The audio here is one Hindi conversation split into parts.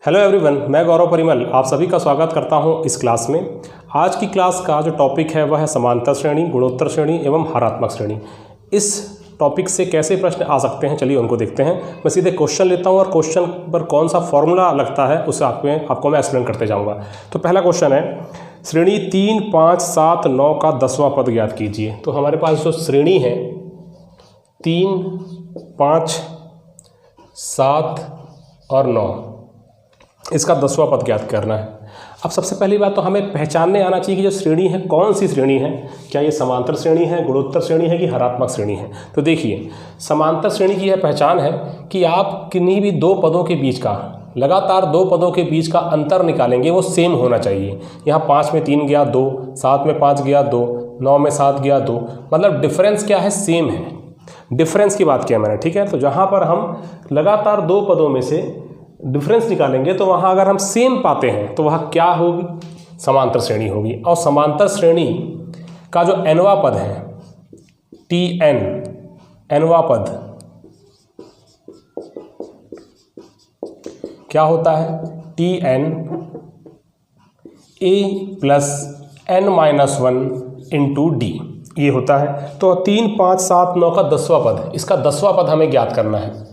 हेलो एवरीवन, मैं गौरव परिमल आप सभी का स्वागत करता हूं इस क्लास में। आज की क्लास का जो टॉपिक है वह है समांतर श्रेणी, गुणोत्तर श्रेणी एवं हरात्मक श्रेणी। इस टॉपिक से कैसे प्रश्न आ सकते हैं, चलिए उनको देखते हैं। मैं सीधे क्वेश्चन लेता हूं और क्वेश्चन पर कौन सा फॉर्मूला लगता है उसे आपको मैं एक्सप्लेन करते जाऊँगा। तो पहला क्वेश्चन है, श्रेणी 3, 5, 7, 9 का 10वां पद ज्ञात कीजिए। तो हमारे पास जो श्रेणी है 3, 5, 7 और 9, इसका 10वां पद ज्ञात करना है। अब सबसे पहली बात तो हमें पहचानने आना चाहिए कि जो श्रेणी है कौन सी श्रेणी है, क्या ये समांतर श्रेणी है, गुणोत्तर श्रेणी है कि हरात्मक श्रेणी है। तो देखिए, समांतर श्रेणी की यह पहचान है कि आप किन्हीं भी दो पदों के बीच का, लगातार दो पदों के बीच का अंतर निकालेंगे वो सेम होना चाहिए। यहाँ 5 में 3 गया 2, 7 में 5 गया 2, 9 में 7 गया 2, मतलब डिफरेंस क्या है, सेम है। डिफरेंस की बात किया मैंने, ठीक है। तो जहाँ पर हम लगातार दो पदों में से डिफरेंस निकालेंगे तो वहाँ अगर हम सेम पाते हैं तो वह क्या होगी, समांतर श्रेणी होगी। और समांतर श्रेणी का जो nवां पद है Tn, nवां पद क्या होता है, Tn a plus n-1 into d, ये होता है। तो 3, 5, 7, 9 का 10वां पद, इसका 10वां पद हमें ज्ञात करना है।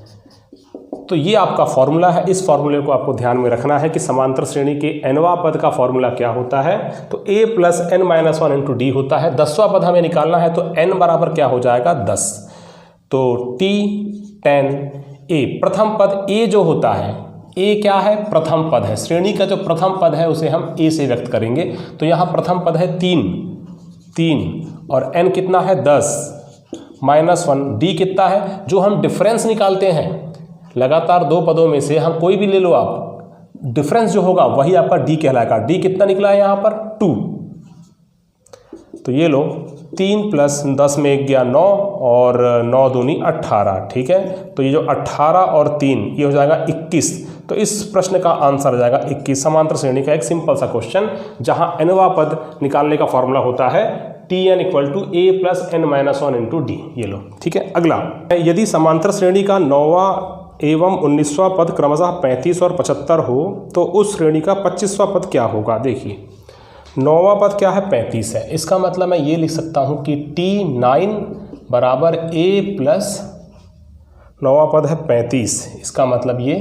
तो ये आपका फॉर्मूला है, इस फॉर्मूले को आपको ध्यान में रखना है कि समांतर श्रेणी के nवां पद का फॉर्मूला क्या होता है। तो a plus n-1 into D होता है। 10वां पद हमें निकालना है तो n बराबर क्या हो जाएगा, 10। तो T10 a, प्रथम पद a जो होता है, a क्या है, प्रथम पद है। श्रेणी का जो प्रथम पद है उसे हम a से व्यक्त करेंगे। तो यहाँ प्रथम पद है 3 और n कितना है 10 -1, d कितना है, जो हम डिफरेंस निकालते हैं लगातार दो पदों में से, हम कोई भी ले लो आप, डिफरेंस जो होगा वही आपका d कहलाएगा। d कितना निकला है यहाँ पर 2। तो ये लो 3 प्लस 10 में 1 गया 9 और 9 दूनी 18, ठीक है। तो ये जो 18 और 3 ये हो जाएगा 21। तो इस प्रश्न का आंसर हो जाएगा 21। समांतर श्रेणी का एक सिंपल सा क्वेश्चन जहाँ nवां पद निकालने का फॉर्मूला होता है Tn equal to a plus n-1 into d, ये लो, ठीक है। अगला, यदि समांतर श्रेणी का 9वां एवं 19वां पद क्रमशः 35 और 75 हो तो उस श्रेणी का 25वां पद क्या होगा। देखिए, 9वां पद क्या है, 35 है। इसका मतलब मैं ये लिख सकता हूँ कि T9 बराबर a प्लस 9वां पद है 35, इसका मतलब ये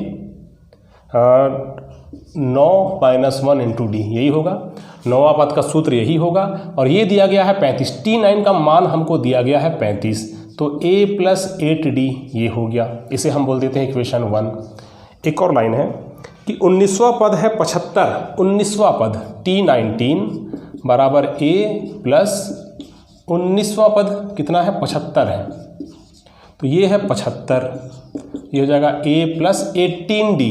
9-1 इंटू डी, यही होगा। 9वां पद का सूत्र यही होगा और ये दिया गया है 35। T9 का मान हमको दिया गया है 35, तो a प्लस 8d ये हो गया। इसे हम बोल देते हैं इक्वेशन 1। एक और लाइन है कि 19वां पद है 75, 19वां पद T19 बराबर a प्लस 19वां पद कितना है, 75 है। तो ये है 75, ये हो जाएगा a प्लस 18d,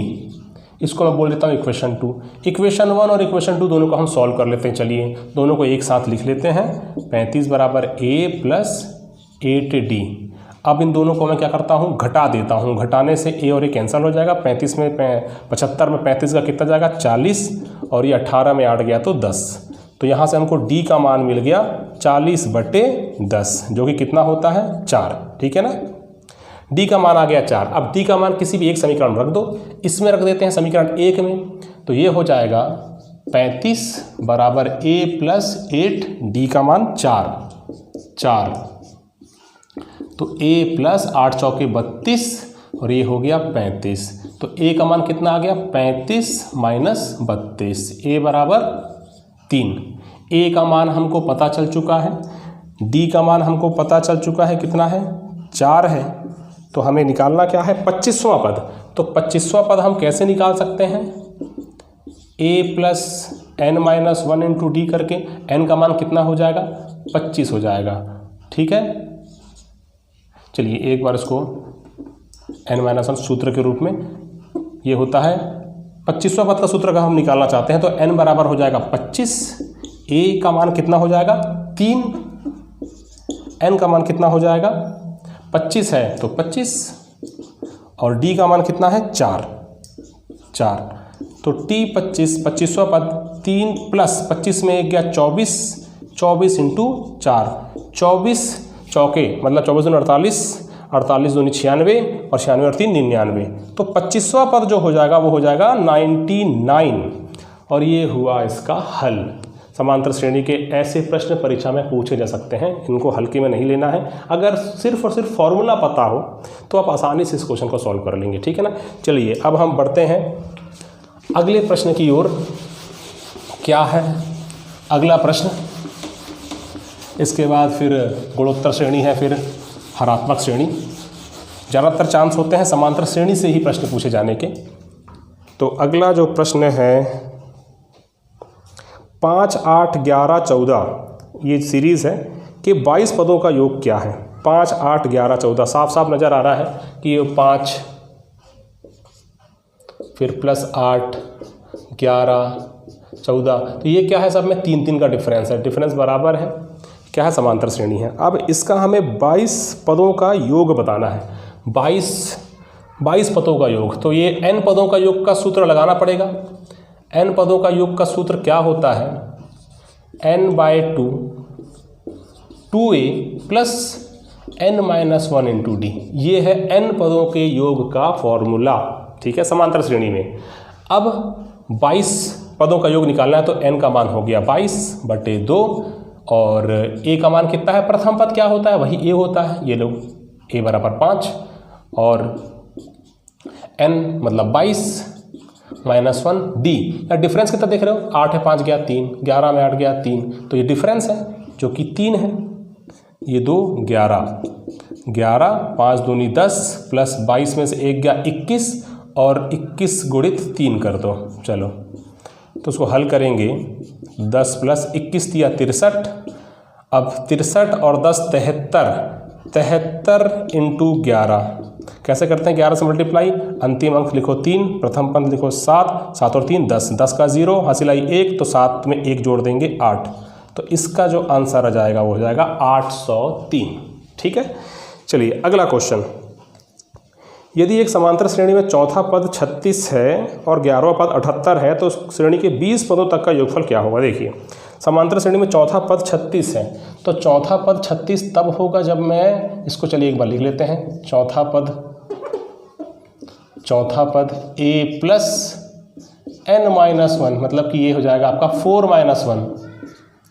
इसको मैं बोल देता हूँ इक्वेशन 2। इक्वेशन 1 और इक्वेशन 2 दोनों को हम सॉल्व कर लेते हैं। चलिए दोनों को एक साथ लिख लेते हैं। 35 बराबर a प्लस 8d। अब इन दोनों को मैं क्या करता हूँ, घटा देता हूँ। घटाने से a और a कैंसिल हो जाएगा। 75 में 35 का कितना जाएगा, 40, और ये 18 में 8 गया तो 10। तो यहाँ से हमको d का मान मिल गया 40/10, जो कि कितना होता है, 4, ठीक है ना। d का मान आ गया 4। अब d का मान किसी भी एक समीकरण में रख दो। इसमें रख देते हैं समीकरण 1 में, तो ये हो जाएगा 35 बराबर a प्लस 8, d का मान 4। तो a प्लस 8 चौके 32 और ये हो गया 35। तो a का मान कितना आ गया, 35 माइनस 32, a बराबर 3। a का मान हमको पता चल चुका है, d का मान हमको पता चल चुका है, कितना है, 4 है। तो हमें निकालना क्या है, 25वां पद। तो 25वां पद हम कैसे निकाल सकते हैं, a plus n-1 into D करके। n का मान कितना हो जाएगा, 25 हो जाएगा, ठीक है। चलिए एक बार इसको n-1 सूत्र के रूप में, ये होता है 25वां पद का सूत्र अगर हम निकालना चाहते हैं तो n बराबर हो जाएगा 25, a का मान कितना हो जाएगा 3, n का मान कितना हो जाएगा 25 है तो 25, और d का मान कितना है 4। तो T25, 25वां पद 3 प्लस 25 में 1 गया 24 इंटू 4, 24 चौके मतलब 24 48, 48 दूनी 96 और 96 और 3 99। तो 25वां पद जो हो जाएगा वो हो जाएगा 99 और ये हुआ इसका हल। समांतर श्रेणी के ऐसे प्रश्न परीक्षा में पूछे जा सकते हैं, इनको हल्के में नहीं लेना है। अगर सिर्फ और सिर्फ फॉर्मूला पता हो तो आप आसानी से इस क्वेश्चन को सॉल्व कर लेंगे, ठीक है ना। चलिए अब हम बढ़ते हैं अगले प्रश्न की ओर। क्या है अगला प्रश्न? इसके बाद फिर गुणोत्तर श्रेणी है, फिर हरात्मक श्रेणी। ज़्यादातर चांस होते हैं समांतर श्रेणी से ही प्रश्न पूछे जाने के। तो अगला जो प्रश्न है 5, 8, 11, 14 ये सीरीज़ है कि 22 पदों का योग क्या है। 5, 8, 11, 14 साफ साफ नज़र आ रहा है कि ये 5 फिर प्लस 8, 11, 14, तो ये क्या है, सब में 3-3 का डिफरेंस है, डिफरेंस बराबर है, क्या है, समांतर श्रेणी है। अब इसका हमें 22 पदों का योग बताना है। 22 पदों का योग, तो ये n पदों का योग का सूत्र लगाना पड़ेगा। n पदों का योग का सूत्र क्या होता है, n/2 2a plus n-1 into d. ये है n पदों के योग का फॉर्मूला, ठीक है, समांतर श्रेणी में। अब 22 पदों का योग निकालना है तो n का मान हो गया 22/2 और a का मान कितना है, प्रथम पद क्या होता है, वही a होता है, ये लो a बराबर 5 और n मतलब 22 -1 d। या डिफरेंस कितना देख रहे हो, 8 है 5 गया 3, 11 में 8 गया 3, तो ये डिफरेंस है जो कि 3 है। ये 2 11 5 दूनी 10 प्लस 22 में से 1 गया 21 और 21 गुणित 3 कर दो। चलो तो उसको हल करेंगे, 10 प्लस 21 दिया 63। अब 63 और 10 73 इंटू 11 कैसे करते हैं, 11 से मल्टीप्लाई, अंतिम अंक लिखो 3, प्रथम पद लिखो 7, 7 और 3 10, 10 का 0 हासिल आई 1, तो 7 में 1 जोड़ देंगे 8। तो इसका जो आंसर आ जाएगा वो हो जाएगा 803, ठीक है। चलिए अगला क्वेश्चन, यदि एक समांतर श्रेणी में चौथा पद 36 है और 11वां पद 78 है तो श्रेणी के 20 पदों तक का योगफल क्या होगा। देखिए समांतर श्रेणी में चौथा पद 36 है तो चौथा पद 36 तब होगा जब मैं इसको, चलिए एक बार लिख लेते हैं, चौथा पद a प्लस n-1 मतलब कि ये हो जाएगा आपका 4-1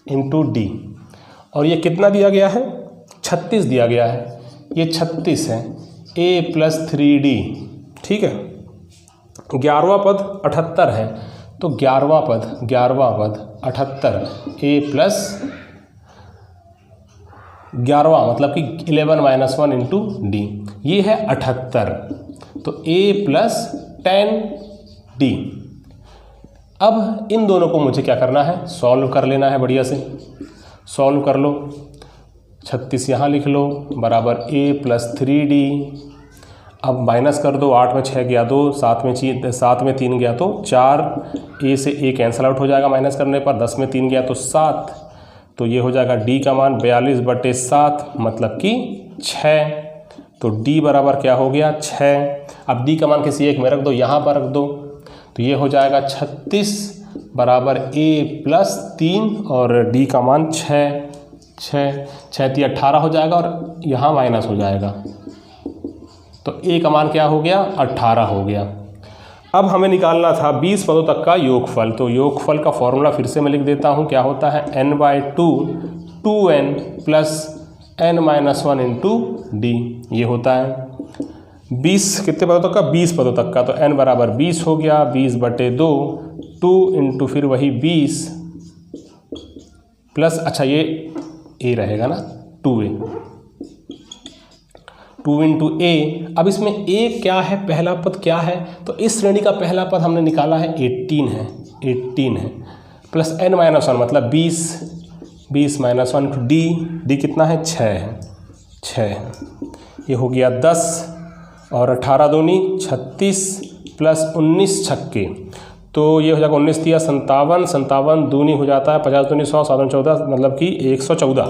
इंटू डी। और ये कितना दिया गया है, 36 दिया गया है, ये 36 है, a प्लस 3d, ठीक है। 11वां पद 78 है तो 11वां पद 78 a प्लस 11वां मतलब कि 11-1 इंटू डी, ये है 78 तो a प्लस 10d। अब इन दोनों को मुझे क्या करना है, सॉल्व कर लेना है, बढ़िया से सॉल्व कर लो। 36 यहाँ लिख लो बराबर a प्लस 3d। अब माइनस कर दो, 8 में 6 गया 2, 7 में 3 गया तो 4, a से a कैंसिल आउट हो जाएगा माइनस करने पर, 10 में 3 गया तो 7, तो ये हो जाएगा d का मान 42/7 मतलब कि 6। तो d बराबर क्या हो गया 6। अब d का मान किसी एक में रख दो, यहाँ पर रख दो, तो ये हो जाएगा 36 बराबर a प्लस 3 और d का मान 6 3 18 हो जाएगा और यहाँ माइनस हो जाएगा, तो a का मान क्या हो गया 18 हो गया। अब हमें निकालना था 20 पदों तक का योगफल, तो योगफल का फॉर्मूला फिर से मैं लिख देता हूँ, क्या होता है n/2 2n plus n-1 into d, ये होता है 20 कितने पदों तक का, 20 पदों तक का, तो n बराबर 20 हो गया, 20/2 2 इंटू फिर वही 20 प्लस, अच्छा ये a रहेगा ना 2a 2 इंटू a। अब इसमें a क्या है, पहला पद क्या है, तो इस श्रेणी का पहला पद हमने निकाला है 18 है प्लस n-1 मतलब 20 -1 इंटू d कितना है 6 है, ये हो गया 10 और 18 दूनी 36 प्लस 19 छक्के, तो ये हो जाएगा 19 दिया 57 दूनी हो जाता है 50 दूनी 100 7 14 मतलब कि 114।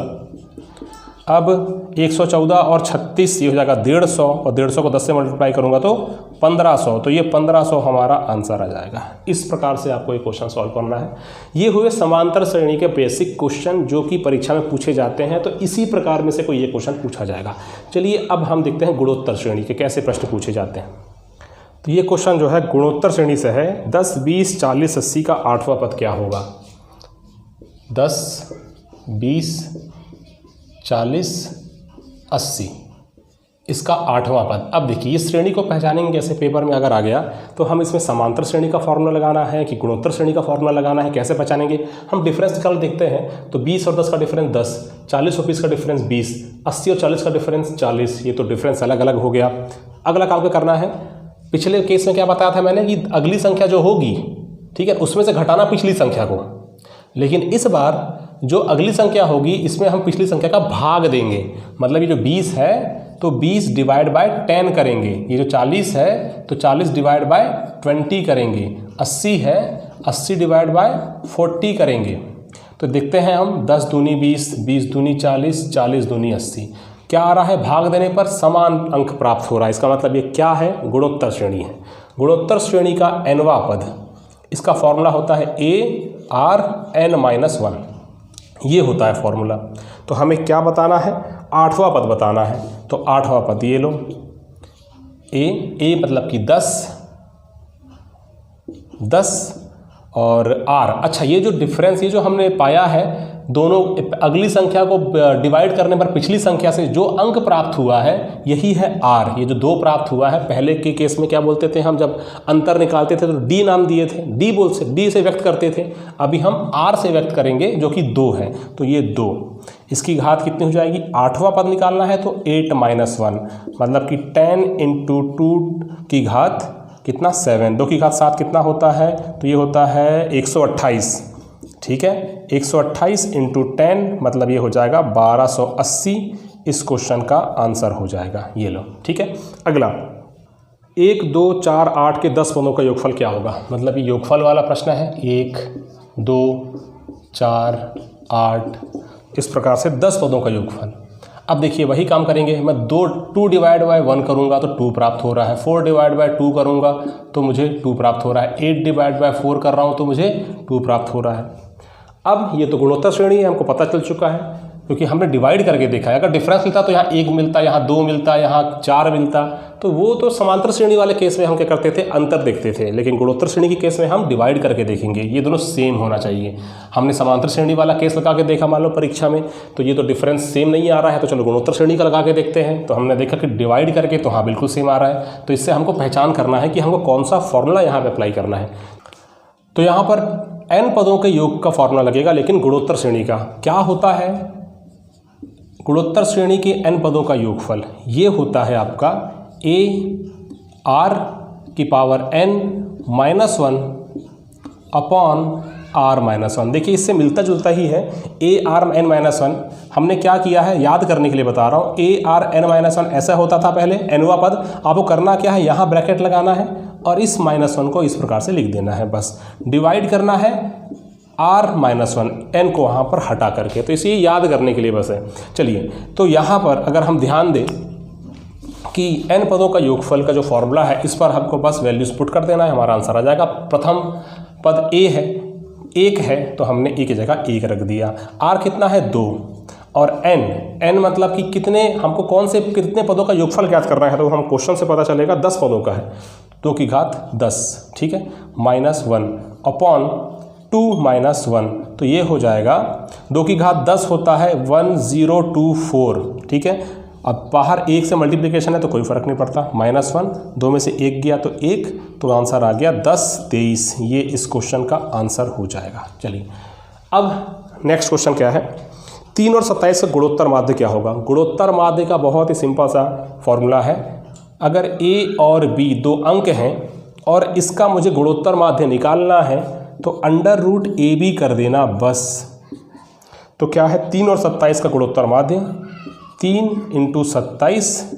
अब 114 और 36 ये हो जाएगा 150 और 150 को 10 से मल्टीप्लाई करूँगा तो 1500, तो ये 1500 हमारा आंसर आ जाएगा। इस प्रकार से आपको ये क्वेश्चन सॉल्व करना है। ये हुए समांतर श्रेणी के बेसिक क्वेश्चन जो कि परीक्षा में पूछे जाते हैं, तो इसी प्रकार में से कोई ये क्वेश्चन पूछा जाएगा। चलिए अब हम देखते हैं गुणोत्तर श्रेणी के कैसे प्रश्न पूछे जाते हैं। तो ये क्वेश्चन जो है गुणोत्तर श्रेणी से है। 10, 20, 40, 80 का 8वां पद क्या होगा? 10, 20, 40, 80 इसका 8वां पद। अब देखिए इस श्रेणी को पहचानेंगे कैसे, पेपर में अगर आ गया तो हम इसमें समांतर श्रेणी का फॉर्मूला लगाना है कि गुणोत्तर श्रेणी का फॉर्मूला लगाना है, कैसे पहचानेंगे? हम डिफरेंस निकाल देखते हैं। तो 20 और 10 का डिफरेंस 10, 40 और 20 का डिफरेंस 20, 80 और 40 का डिफरेंस 40, ये तो डिफरेंस अलग अलग हो गया। अगला काम क्या करना है? पिछले केस में क्या बताया था मैंने कि अगली संख्या जो होगी, ठीक है, उसमें से घटाना पिछली संख्या को, लेकिन इस बार जो अगली संख्या होगी इसमें हम पिछली संख्या का भाग देंगे। मतलब ये जो 20 है तो 20 डिवाइड बाय 10 करेंगे, ये जो 40 है तो 40 डिवाइड बाय 20 करेंगे, 80 है 80 डिवाइड बाय 40 करेंगे। तो देखते हैं हम 10 दूनी 20, 20 दूनी 40, 40 दूनी 80, क्या आ रहा है? भाग देने पर समान अंक प्राप्त हो रहा है। इसका मतलब ये क्या है? गुणोत्तर श्रेणी है। गुणोत्तर श्रेणी का nवां पद, इसका फॉर्मूला होता है ARn-1, ये होता है फॉर्मूला। तो हमें क्या बताना है? 8वां पद बताना है। तो 8वां पद ये लो, ए मतलब कि 10 और R। अच्छा, ये जो डिफरेंस, ये जो हमने पाया है दोनों अगली संख्या को डिवाइड करने पर पिछली संख्या से जो अंक प्राप्त हुआ है यही है R। ये जो 2 प्राप्त हुआ है, पहले के केस में क्या बोलते थे हम, जब अंतर निकालते थे तो D नाम दिए थे, D से व्यक्त करते थे। अभी हम R से व्यक्त करेंगे जो कि 2 है। तो ये 2, इसकी घात कितनी हो जाएगी? 8वां पद निकालना है तो 8-1, मतलब कि 10 × 2 की घात कितना? 7, 2 की घात 7 कितना होता है? तो ये होता है 128, ठीक है। 128 × 10 मतलब ये हो जाएगा 1280। इस क्वेश्चन का आंसर हो जाएगा, ये लो, ठीक है। अगला 1, 2, 4, 8 के 10 पदों का योगफल क्या होगा? मतलब ये योगफल वाला प्रश्न है। 1, 2, 4, 8, इस प्रकार से 10 पदों का योगफल। अब देखिए वही काम करेंगे, मैं 2 डिवाइड बाय 1 करूँगा तो 2 प्राप्त हो रहा है, 4 डिवाइड बाय 2 करूँगा तो मुझे 2 प्राप्त हो रहा है, 8 डिवाइड बाय 4 कर रहा हूँ तो मुझे 2 प्राप्त हो रहा है। अब ये तो गुणोत्तर श्रेणी है, हमको पता चल चुका है क्योंकि हमने डिवाइड करके देखा है। अगर डिफरेंस मिलता तो यहाँ 1 मिलता, यहाँ 2 मिलता, यहाँ 4 मिलता, तो वो तो समांतर श्रेणी वाले केस में हम क्या करते थे? अंतर देखते थे। लेकिन गुणोत्तर श्रेणी के केस में हम डिवाइड करके देखेंगे, ये दोनों सेम होना चाहिए। हमने समांतर श्रेणी वाला केस लगा के देखा मान लो परीक्षा में, तो ये तो डिफरेंस सेम नहीं आ रहा है, तो चलो गुणोत्तर श्रेणी का लगा के देखते हैं। तो हमने देखा कि डिवाइड करके तो हाँ बिल्कुल सेम आ रहा है। तो इससे हमको पहचान करना है कि हमको कौन सा फॉर्मूला यहाँ पर अप्लाई करना है। तो यहाँ पर n पदों के योग का फॉर्मूला लगेगा, लेकिन गुणोत्तर श्रेणी का क्या होता है? गुणोत्तर श्रेणी के n पदों का योगफल ये होता है आपका AR⁻n-1 अपॉन R-1। देखिए इससे मिलता जुलता ही है। ARn-1 हमने क्या किया है, याद करने के लिए बता रहा हूँ। ARn-1 ऐसा होता था पहले, nवां पद। आपको करना क्या है, यहाँ ब्रैकेट लगाना है और इस -1 को इस प्रकार से लिख देना है, बस डिवाइड करना है R-1 n को वहाँ पर हटा करके। तो इसे याद करने के लिए बस है। चलिए, तो यहाँ पर अगर हम ध्यान दें कि n पदों का योगफल का जो फॉर्मूला है, इस पर हमको बस वैल्यूज पुट कर देना है, हमारा आंसर आ जाएगा। प्रथम पद a है, 1 है, तो हमने a की जगह 1 रख दिया। r कितना है? 2, और n मतलब कि कितने, हमको कितने पदों का योगफल ज्ञात करना है, तो हम क्वेश्चन से पता चलेगा 10 पदों का है। 2 की घात 10, ठीक है, -1 अपॉन 2-1, तो ये हो जाएगा 2 की घात 10 होता है 1024, ठीक है। अब बाहर 1 से मल्टीप्लिकेशन है तो कोई फ़र्क नहीं पड़ता, -1, 2 में से 1 गया तो 1, तो आंसर आ गया 10-23। ये इस क्वेश्चन का आंसर हो जाएगा। चलिए अब नेक्स्ट क्वेश्चन क्या है? 3 और 27 का गुणोत्तर माध्य क्या होगा? गुणोत्तर माध्य का बहुत ही सिंपल सा फॉर्मूला है। अगर a और b 2 अंक हैं और इसका मुझे गुणोत्तर माध्य निकालना है तो √AB कर देना बस। तो क्या है 3 और 27 का गुणोत्तर माध्य? 3 × 27,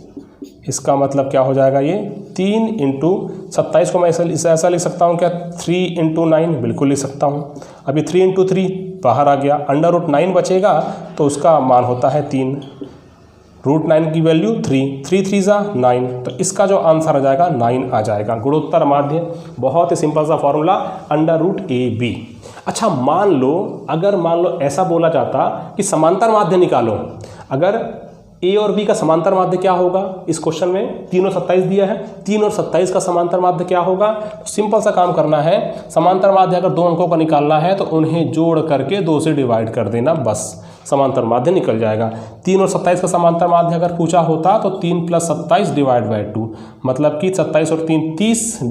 इसका मतलब क्या हो जाएगा? ये 3 × 27 को मैं ऐसा लिख सकता हूँ क्या? 3 × 9 बिल्कुल लिख सकता हूँ। अभी 3 × 3 बाहर आ गया, √9 बचेगा तो उसका मान होता है 3। √9 की वैल्यू 3, 3 3 ज़ा 9, तो इसका जो आंसर आ जाएगा 9 आ जाएगा। गुणोत्तर माध्य, बहुत ही सिंपल सा फॉर्मूला, √AB। अच्छा मान लो, अगर मान लो ऐसा बोला जाता कि समांतर माध्य निकालो, अगर ए और बी का समांतर माध्य क्या होगा, इस क्वेश्चन में 3 और 27 दिया है, 3 और 27 का समांतर माध्य क्या होगा, तो सिंपल सा काम करना है, समांतर माध्य अगर 2 अंकों का निकालना है तो उन्हें जोड़ करके 2 से डिवाइड कर देना, बस समांतर माध्य निकल जाएगा। 3 और 27 का समांतर माध्य अगर पूछा होता तो 3 + 27 / 2, मतलब कि 27 और 3 30 /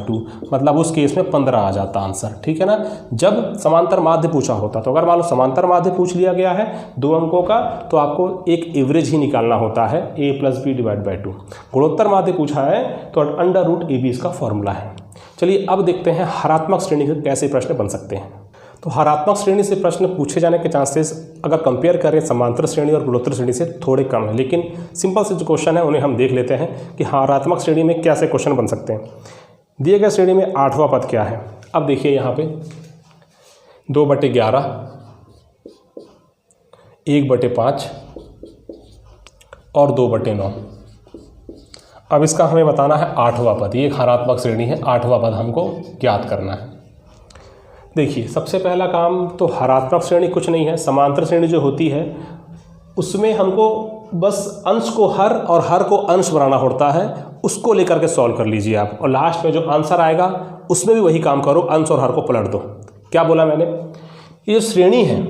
2, मतलब उस केस में 15 आ जाता आंसर, ठीक है ना, जब समांतर माध्य पूछा होता। तो अगर मान लो समांतर माध्य पूछ लिया गया है 2 अंकों का, तो आपको एक एवरेज ही निकालना होता है, a + b / 2। गुणोत्तर माध्य पूछा है तो √AB इसका फॉर्मूला है। चलिए अब देखते हैं हरात्मक श्रेणी के कैसे प्रश्न बन सकते हैं। तो हरात्मक श्रेणी से प्रश्न पूछे जाने के चांसेस अगर कंपेयर करें समांतर श्रेणी और गुणोत्तर श्रेणी से थोड़े कम है, लेकिन सिंपल से जो क्वेश्चन है उन्हें हम देख लेते हैं कि हरात्मक श्रेणी में कैसे क्वेश्चन बन सकते हैं। दिए गए श्रेणी में 8वां पद क्या है, अब देखिए यहाँ पे 2/11, 1/5 और 2/9। अब इसका हमें बताना है 8वां पद, ये एक हरात्मक श्रेणी है, 8वां पद हमको ज्ञात करना है। देखिए सबसे पहला काम तो हरात्मक श्रेणी कुछ नहीं है, समांतर श्रेणी जो होती है उसमें हमको बस अंश को हर और हर को अंश बनाना होता है, उसको लेकर के सॉल्व कर लीजिए आप, और लास्ट में जो आंसर आएगा उसमें भी वही काम करो, अंश और हर को पलट दो। क्या बोला मैंने, ये जो श्रेणी है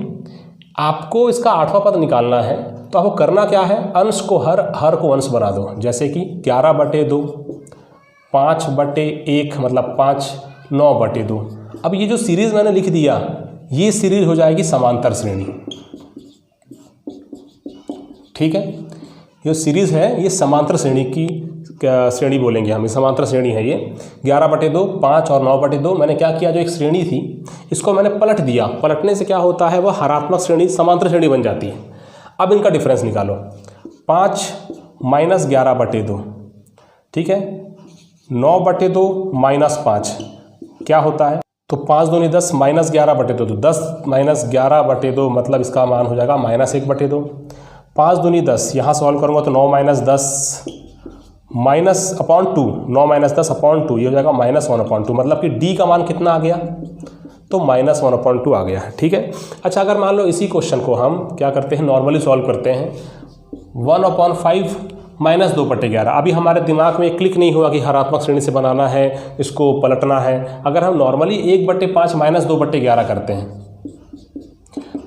आपको इसका 8वां पद निकालना है, तो आपको करना क्या है, अंश को हर, हर को अंश बना दो। जैसे कि 11/2, 5/1 मतलब 5, 9/2। अब ये जो सीरीज मैंने लिख दिया, ये सीरीज हो जाएगी समांतर श्रेणी, ठीक है, ये सीरीज है, ये समांतर श्रेणी की श्रेणी बोलेंगे हम, समांतर श्रेणी है ये। 11/2, 5 और 9/2 मैंने क्या किया, जो एक श्रेणी थी इसको मैंने पलट दिया, पलटने से क्या होता है, वह हरात्मक श्रेणी समांतर श्रेणी बन जाती है। अब इनका डिफरेंस निकालो, 5 - 11/2, ठीक है, 9/2 - 5 क्या होता है, तो 5 दूनी 10 - 11/2, तो 10 - 11/2 मतलब इसका मान हो जाएगा -1/2। 5 दूनी 10, यहाँ सॉल्व करूँगा तो 9 - 10 -/2, 9 - 10/2 ये हो जाएगा -1/2, मतलब कि d का मान कितना आ गया, तो -1/2 आ गया है, ठीक है। अच्छा अगर मान लो इसी क्वेश्चन को हम क्या करते हैं, नॉर्मली सॉल्व करते हैं, 1/5 - 2/11। अभी हमारे दिमाग में क्लिक नहीं हुआ कि हरात्मक श्रेणी से बनाना है, इसको पलटना है। अगर हम नॉर्मली 1/5 - 2/11 करते हैं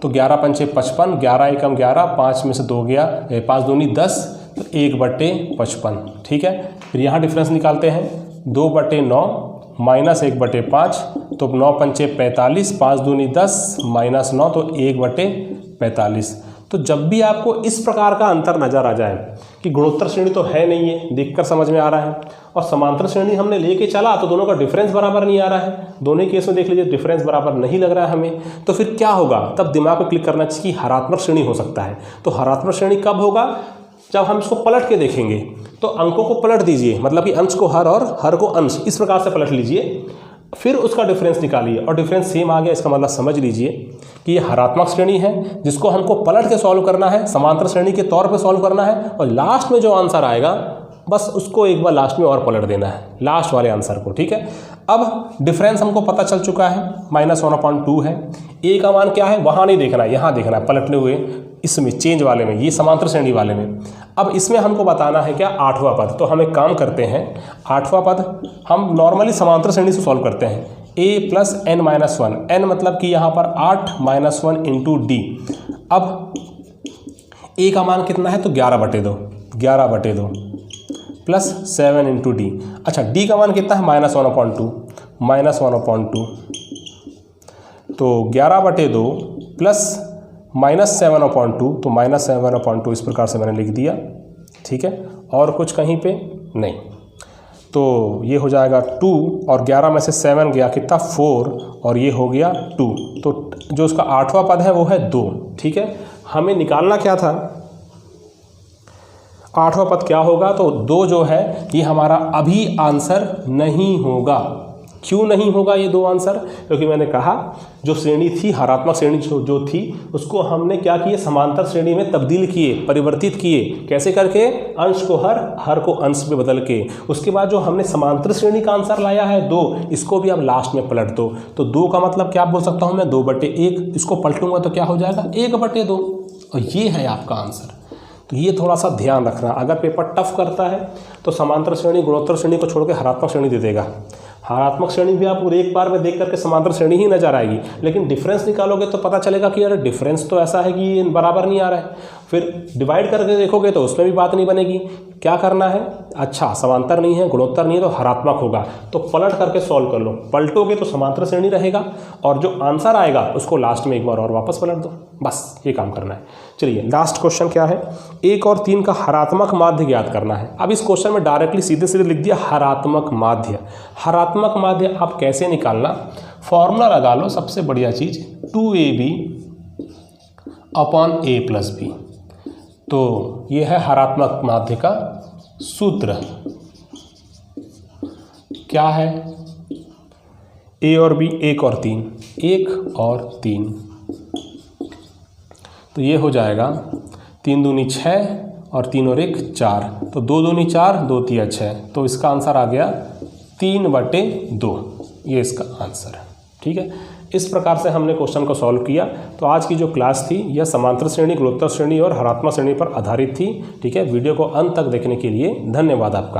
तो 11 × 5 = 55, 11 × 1 = 11, 5 में से 2 गया, 5 दूनी 10, तो 1/55, ठीक है। फिर यहाँ डिफरेंस निकालते हैं, 2/9 - 1/5, तो 9 × 5 = 45, 5 दूनी 10 -9, तो 1/45। तो जब भी आपको इस प्रकार का अंतर नज़र आ जाए कि गुणोत्तर श्रेणी तो है नहीं है, देखकर समझ में आ रहा है, और समांतर श्रेणी हमने लेके चला तो दोनों का डिफरेंस बराबर नहीं आ रहा है, दोनों केस में देख लीजिए डिफरेंस बराबर नहीं लग रहा है हमें, तो फिर क्या होगा, तब दिमाग में क्लिक करना चाहिए कि हरात्मक श्रेणी हो सकता है। तो हरात्मक श्रेणी कब होगा, जब हम इसको पलट के देखेंगे, तो अंकों को पलट दीजिए, मतलब कि अंश को हर और हर को अंश, इस प्रकार से पलट लीजिए, फिर उसका डिफरेंस निकालिए, और डिफरेंस सेम आ गया, इसका मतलब समझ लीजिए कि ये हरात्मक श्रेणी है जिसको हमको पलट के सॉल्व करना है, समांतर श्रेणी के तौर पे सॉल्व करना है, और लास्ट में जो आंसर आएगा बस उसको एक बार लास्ट में और पलट देना है, लास्ट वाले आंसर को, ठीक है। अब डिफरेंस हमको पता चल चुका है, -1/2 है। ए का मान क्या है वहाँ नहीं देखना है, यहाँ देखना है, पलटने हुए इसमें चेंज वाले में, ये समांतर श्रेणी वाले में। अब इसमें हमको बताना है क्या, 8वां पद। तो हम एक काम करते हैं, 8वां पद हम नॉर्मली समांतर श्रेणी से सॉल्व करते हैं, a + n-1, n मतलब कि यहाँ पर 8 - 1 × d। अब a का मान कितना है, तो 11/2, 11/2 + 7 × d। अच्छा d का मान कितना है, -1/2, -1/2, तो 11/2 + -7/2, तो -7/2 इस प्रकार से मैंने लिख दिया, ठीक है, और कुछ कहीं पे नहीं, तो ये हो जाएगा 2, और 11 में से 7 गया कितना, 4, और ये हो गया 2, तो जो उसका 8वां पद है वो है 2, ठीक है। हमें निकालना क्या था, 8वां पद क्या होगा, तो 2 जो है ये हमारा अभी आंसर नहीं होगा, क्यों नहीं होगा ये दो आंसर? क्योंकि मैंने कहा जो श्रेणी थी, हरात्मक श्रेणी जो थी, उसको हमने क्या किए, समांतर श्रेणी में तब्दील किए, परिवर्तित किए। कैसे करके? अंश को हर को अंश में बदल के। उसके बाद जो हमने समांतर श्रेणी का आंसर लाया है 2, इसको भी अब लास्ट में पलट दो। तो 2 का मतलब क्या बोल सकता हूँ मैं, 2/1। इसको पलटूंगा तो क्या हो जाएगा, 1/2। और ये है आपका आंसर। तो ये थोड़ा सा ध्यान रखना, अगर पेपर टफ करता है तो समांतर श्रेणी गुणोत्तर श्रेणी को छोड़ के हरात्मक श्रेणी दे देगा। हरात्मक श्रेणी भी आपको एक बार में देख करके समांतर श्रेणी ही नजर आएगी, लेकिन डिफरेंस निकालोगे तो पता चलेगा कि यार डिफरेंस तो ऐसा है कि ये बराबर नहीं आ रहा है। फिर डिवाइड करके देखोगे तो उसमें भी बात नहीं बनेगी। क्या करना है, अच्छा समांतर नहीं है, गुणोत्तर नहीं है, तो हरात्मक होगा, तो पलट करके सॉल्व कर लो। पलटोगे तो समांतर श्रेणी रहेगा और जो आंसर आएगा उसको लास्ट में एक बार और वापस पलट दो, बस ये काम करना है। चलिए लास्ट क्वेश्चन क्या है, 1 और 3 का हरात्मक माध्य ज्ञात करना है। अब इस क्वेश्चन में डायरेक्टली सीधे सीधे लिख दिया हरात्मक माध्य। हरात्मक माध्य आप कैसे निकालना, फॉर्मूला लगा लो, सबसे बढ़िया चीज 2ab upon a plus b। तो ये है हरात्मक माध्य का सूत्र। क्या है, a और b, 1 और 3, 1 और 3, तो ये हो जाएगा 3 दूनी 6 और 3 और 1 4, तो 2 दूनी 4, 2 तिया 6, तो इसका आंसर आ गया 3/2। ये इसका आंसर है। ठीक है, इस प्रकार से हमने क्वेश्चन को सॉल्व किया। तो आज की जो क्लास थी यह समांतर श्रेणी, गुणोत्तर श्रेणी और हरात्मक श्रेणी पर आधारित थी। ठीक है, वीडियो को अंत तक देखने के लिए धन्यवाद आपका।